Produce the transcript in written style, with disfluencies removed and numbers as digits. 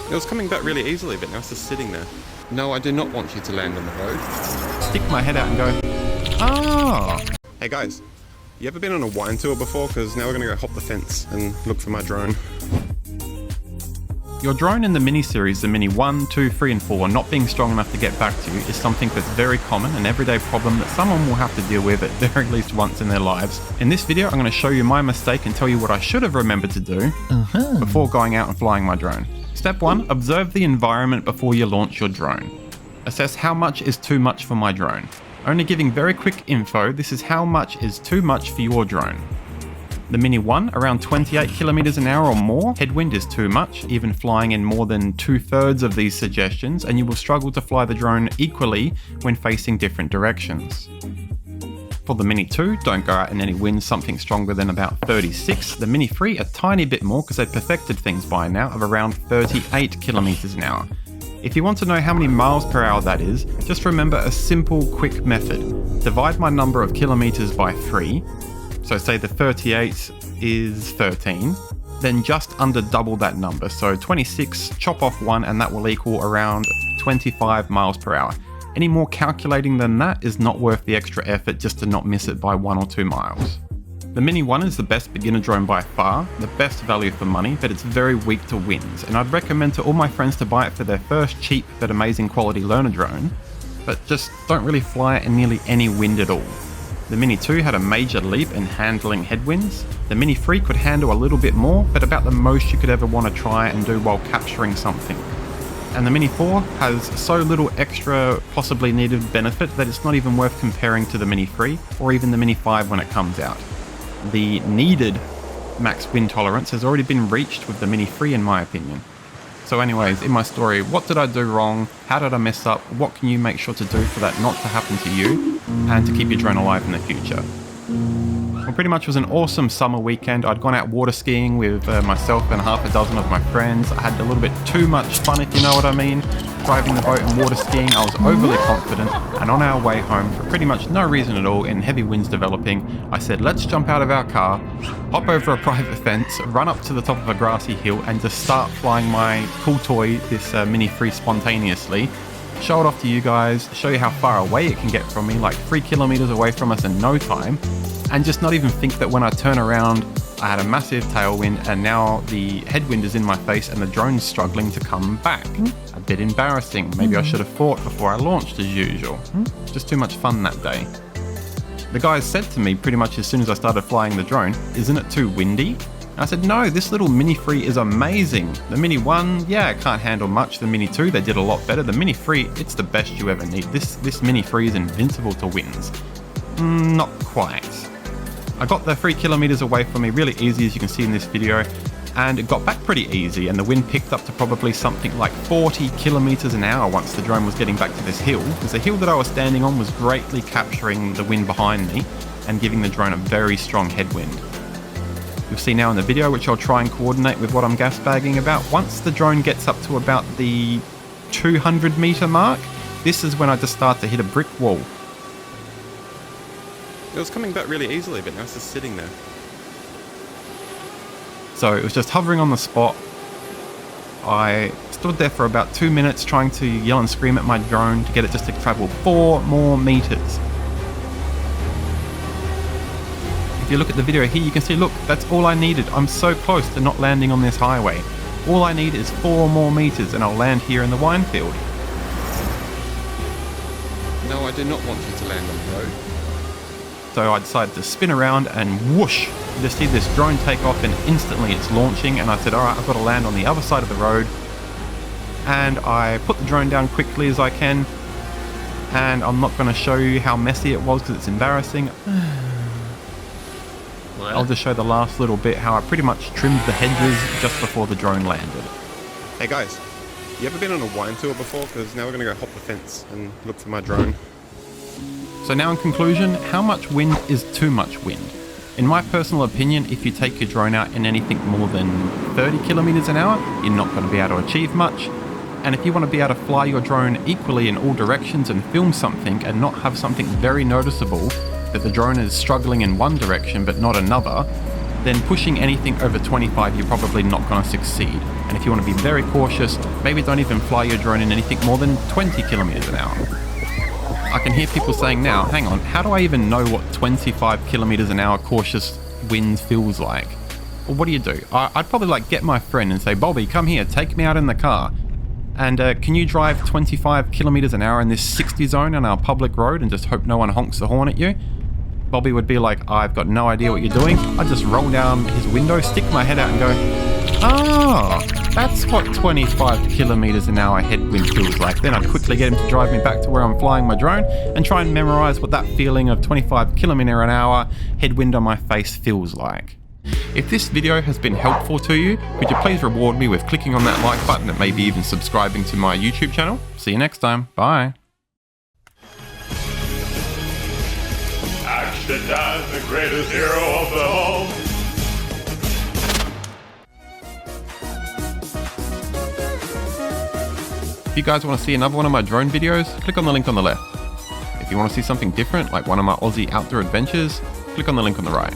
It was coming back really easily, but now it's just sitting there. No, I do not want you to land on the road. Stick my head out and go, ah. Hey guys, you ever been on a wine tour before? Because now we're going to go hop the fence and look for my drone. Your drone in the Mini series, the Mini 1, 2, 3 and 4, not being strong enough to get back to you is something that's very common, an everyday problem that someone will have to deal with at very least once in their lives. In this video, I'm going to show you my mistake and tell you what I should have remembered to do before going out and flying my drone. Step 1, observe the environment before you launch your drone. Assess how much is too much for my drone. Only giving very quick info, this is how much is too much for your drone. The Mini 1, around 28 kilometers an hour or more, headwind is too much, even flying in more than 2/3 of these suggestions, and you will struggle to fly the drone equally when facing different directions. For the Mini 2, don't go out in any winds something stronger than about 36. The Mini 3, a tiny bit more because they've perfected things by now, of around 38 kilometers an hour. If you want to know how many miles per hour that is, just remember a simple, quick method. Divide my number of kilometers by 3. So say the 38 is 13, then just under double that number. So 26, chop off 1, and that will equal around 25 miles per hour. Any more calculating than that is not worth the extra effort just to not miss it by 1 or 2 miles. The Mini 1 is the best beginner drone by far, the best value for money, but it's very weak to winds, and I'd recommend to all my friends to buy it for their first cheap but amazing quality learner drone, but just don't really fly it in nearly any wind at all. The Mini 2 had a major leap in handling headwinds. The Mini 3 could handle a little bit more, but about the most you could ever want to try and do while capturing something. And the Mini 4 has so little extra possibly needed benefit that it's not even worth comparing to the Mini 3 or even the Mini 5 when it comes out. The needed max wind tolerance has already been reached with the Mini 3 in my opinion. So anyways, in my story, what did I do wrong? How did I mess up? What can you make sure to do for that not to happen to you and to keep your drone alive in the future? Well, pretty much was an awesome summer weekend. I'd gone out water skiing with myself and half a dozen of my friends. I had a little bit too much fun, if you know what I mean. Driving the boat and water skiing, I was overly confident, and on our way home, for pretty much no reason at all, in heavy winds developing, I said, let's jump out of our car, hop over a private fence, run up to the top of a grassy hill, and just start flying my cool toy, this Mini 3, spontaneously. Show it off to you guys, show you how far away it can get from me, like 3 kilometers away from us in no time, and just not even think that when I turn around, I had a massive tailwind and now the headwind is in my face and the drone's struggling to come back. A bit embarrassing. Maybe I should have thought before I launched as usual. Just too much fun that day. The guys said to me pretty much as soon as I started flying the drone, isn't it too windy? And I said, no, this little Mini 3 is amazing. The Mini 1, yeah, it can't handle much. The Mini 2, they did a lot better. The Mini 3, it's the best you ever need. This Mini 3 is invincible to winds. Not quite. I got the 3 kilometers away from me really easy, as you can see in this video, and it got back pretty easy, and the wind picked up to probably something like 40 kilometers an hour once the drone was getting back to this hill, because the hill that I was standing on was greatly capturing the wind behind me and giving the drone a very strong headwind. You'll see now in the video, which I'll try and coordinate with what I'm gas bagging about, once the drone gets up to about the 200 meter mark, this is when I just start to hit a brick wall. It was coming back really easily, but now it's just sitting there. So it was just hovering on the spot. I stood there for about 2 minutes trying to yell and scream at my drone to get it just to travel 4 more meters. If you look at the video here, you can see, look, that's all I needed. I'm so close to not landing on this highway. All I need is 4 more meters and I'll land here in the wine field. No, I do not want you to land on the road. So I decided to spin around and whoosh, you just see this drone take off and instantly it's launching, and I said, alright, I've got to land on the other side of the road. And I put the drone down quickly as I can, and I'm not going to show you how messy it was because it's embarrassing. I'll just show the last little bit how I pretty much trimmed the hedges just before the drone landed. Hey guys, you ever been on a wine tour before? Because now we're going to go hop the fence and look for my drone. So now in conclusion, how much wind is too much wind? In my personal opinion, if you take your drone out in anything more than 30 kilometers an hour, you're not going to be able to achieve much. And if you want to be able to fly your drone equally in all directions and film something and not have something very noticeable that the drone is struggling in one direction but not another, then pushing anything over 25 you're probably not going to succeed. And if you want to be very cautious, maybe don't even fly your drone in anything more than 20 kilometers an hour. I can hear people saying now, hang on, how do I even know what 25 kilometers an hour cautious wind feels like? Well, what do? I'd probably like get my friend and say, Bobby, come here, take me out in the car. And can you drive 25 kilometers an hour in this 60 zone on our public road and just hope no one honks the horn at you? Bobby would be like, I've got no idea what you're doing. I'd just roll down his window, stick my head out and go, oh, that's what 25 kilometers an hour headwind feels like. Then I'd quickly get him to drive me back to where I'm flying my drone and try and memorize what that feeling of 25 kilometer an hour headwind on my face feels like. If this video has been helpful to you, could you please reward me with clicking on that like button and maybe even subscribing to my YouTube channel? See you next time. Bye. Action Dan, the greatest hero of them all. If you guys want to see another one of my drone videos, click on the link on the left. If you want to see something different, like one of my Aussie outdoor adventures, click on the link on the right.